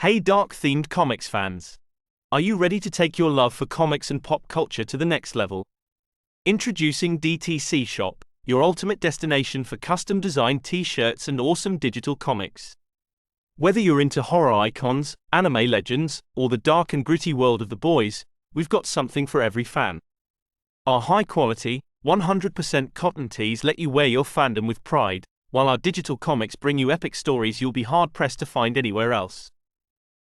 Hey dark-themed comics fans! Are you ready to take your love for comics and pop culture to the next level? Introducing DTC Shop, your ultimate destination for custom-designed t-shirts and awesome digital comics. Whether you're into horror icons, anime legends, or the dark and gritty world of the boys, we've got something for every fan. Our high-quality, 100% cotton tees let you wear your fandom with pride, while our digital comics bring you epic stories you'll be hard-pressed to find anywhere else.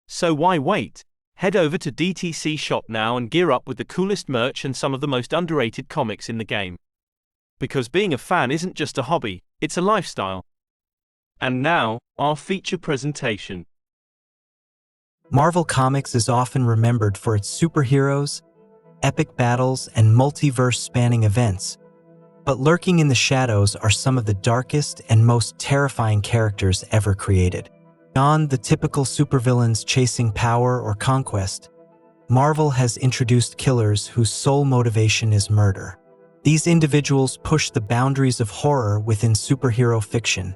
So why wait? Head over to DTC Shop now and gear up with the coolest merch and some of the most underrated comics in the game. Because being a fan isn't just a hobby, it's a lifestyle. And now, our feature presentation. Marvel Comics is often remembered for its superheroes, epic battles, and multiverse-spanning events. But lurking in the shadows are some of the darkest and most terrifying characters ever created. Beyond the typical supervillains chasing power or conquest, Marvel has introduced killers whose sole motivation is murder. These individuals push the boundaries of horror within superhero fiction,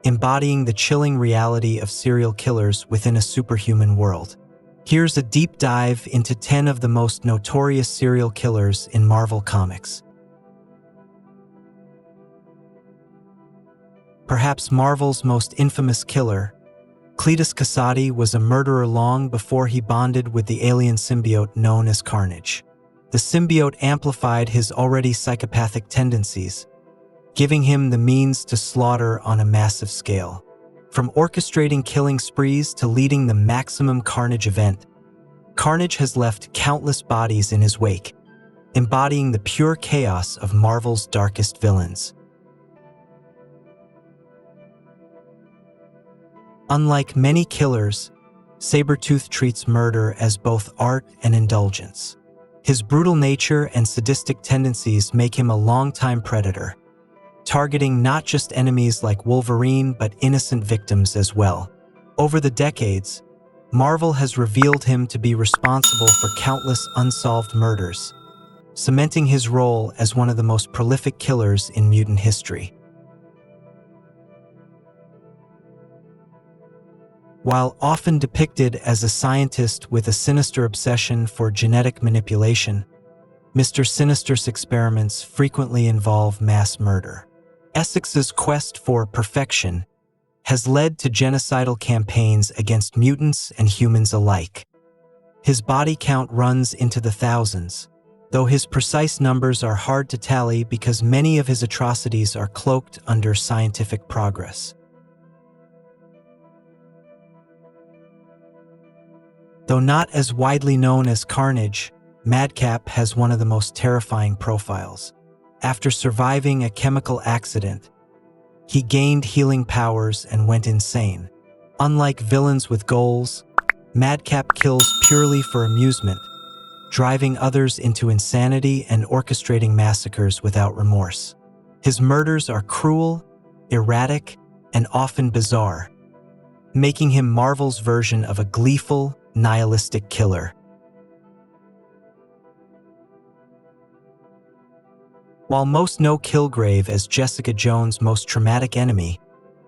embodying the chilling reality of serial killers within a superhuman world. Here's a deep dive into 10 of the most notorious serial killers in Marvel Comics. Perhaps Marvel's most infamous killer, Cletus Kasady, was a murderer long before he bonded with the alien symbiote known as Carnage. The symbiote amplified his already psychopathic tendencies, giving him the means to slaughter on a massive scale. From orchestrating killing sprees to leading the Maximum Carnage event, Carnage has left countless bodies in his wake, embodying the pure chaos of Marvel's darkest villains. Unlike many killers, Sabretooth treats murder as both art and indulgence. His brutal nature and sadistic tendencies make him a longtime predator, targeting not just enemies like Wolverine but innocent victims as well. Over the decades, Marvel has revealed him to be responsible for countless unsolved murders, cementing his role as one of the most prolific killers in mutant history. While often depicted as a scientist with a sinister obsession for genetic manipulation, Mr. Sinister's experiments frequently involve mass murder. Essex's quest for perfection has led to genocidal campaigns against mutants and humans alike. His body count runs into the thousands, though his precise numbers are hard to tally because many of his atrocities are cloaked under scientific progress. Though not as widely known as Carnage, Madcap has one of the most terrifying profiles. After surviving a chemical accident, he gained healing powers and went insane. Unlike villains with goals, Madcap kills purely for amusement, driving others into insanity and orchestrating massacres without remorse. His murders are cruel, erratic, and often bizarre, making him Marvel's version of a gleeful, nihilistic killer. While most know Kilgrave as Jessica Jones' most traumatic enemy,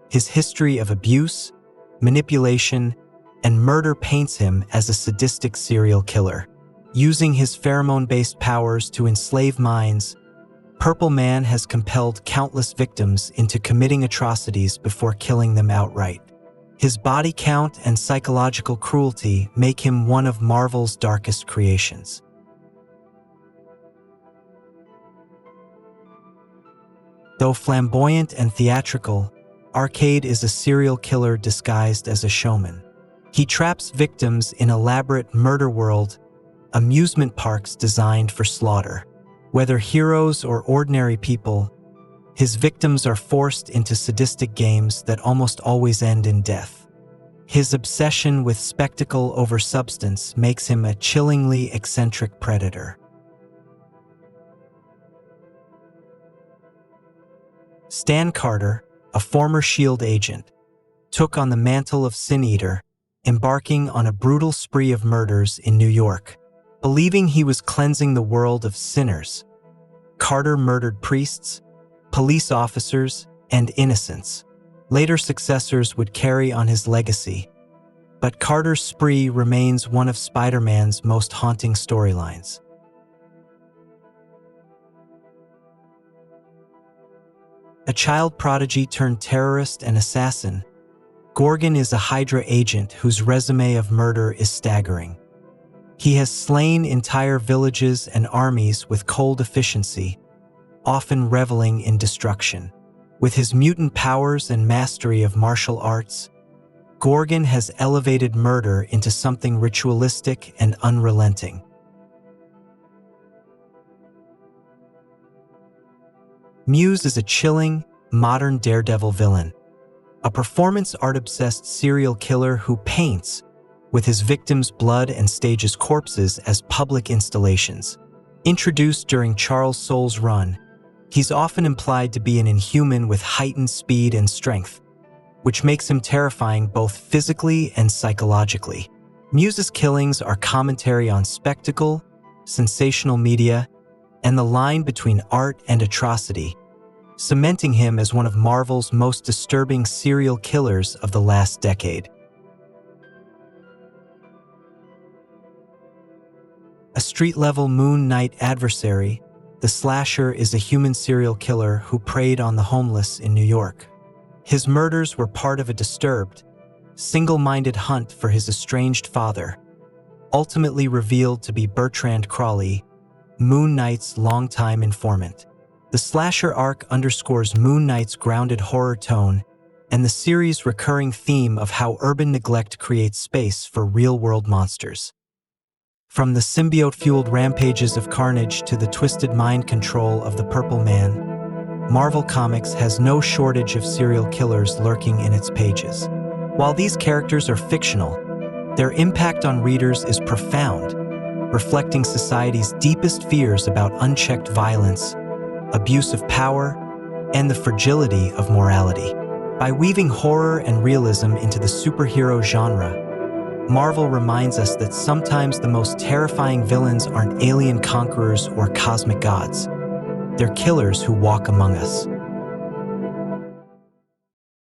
his history of abuse, manipulation, and murder paints him as a sadistic serial killer. Using his pheromone-based powers to enslave minds, Purple Man has compelled countless victims into committing atrocities before killing them outright. His body count and psychological cruelty make him one of Marvel's darkest creations. Though flamboyant and theatrical, Arcade is a serial killer disguised as a showman. He traps victims in elaborate murder world amusement parks designed for slaughter. Whether heroes or ordinary people, his victims are forced into sadistic games that almost always end in death. His obsession with spectacle over substance makes him a chillingly eccentric predator. Stan Carter, a former S.H.I.E.L.D. agent, took on the mantle of Sin Eater, embarking on a brutal spree of murders in New York. Believing he was cleansing the world of sinners, Carter murdered priests, police officers, and innocents. Later successors would carry on his legacy, but Carter's spree remains one of Spider-Man's most haunting storylines. A child prodigy turned terrorist and assassin, Gorgon is a Hydra agent whose resume of murder is staggering. He has slain entire villages and armies with cold efficiency, often reveling in destruction. With his mutant powers and mastery of martial arts, Gorgon has elevated murder into something ritualistic and unrelenting. Muse is a chilling, modern Daredevil villain, a performance art-obsessed serial killer who paints with his victims' blood and stages corpses as public installations. Introduced during Charles Soule's run, he's often implied to be an inhuman with heightened speed and strength, which makes him terrifying both physically and psychologically. Muse's killings are commentary on spectacle, sensational media, and the line between art and atrocity, cementing him as one of Marvel's most disturbing serial killers of the last decade. A street-level Moon Knight adversary, the slasher is a human serial killer who preyed on the homeless in New York. His murders were part of a disturbed, single-minded hunt for his estranged father, ultimately revealed to be Bertrand Crawley, Moon Knight's longtime informant. The slasher arc underscores Moon Knight's grounded horror tone and the series' recurring theme of how urban neglect creates space for real-world monsters. From the symbiote-fueled rampages of Carnage to the twisted mind control of the Purple Man, Marvel Comics has no shortage of serial killers lurking in its pages. While these characters are fictional, their impact on readers is profound, reflecting society's deepest fears about unchecked violence, abuse of power, and the fragility of morality. By weaving horror and realism into the superhero genre, Marvel reminds us that sometimes the most terrifying villains aren't alien conquerors or cosmic gods. They're killers who walk among us.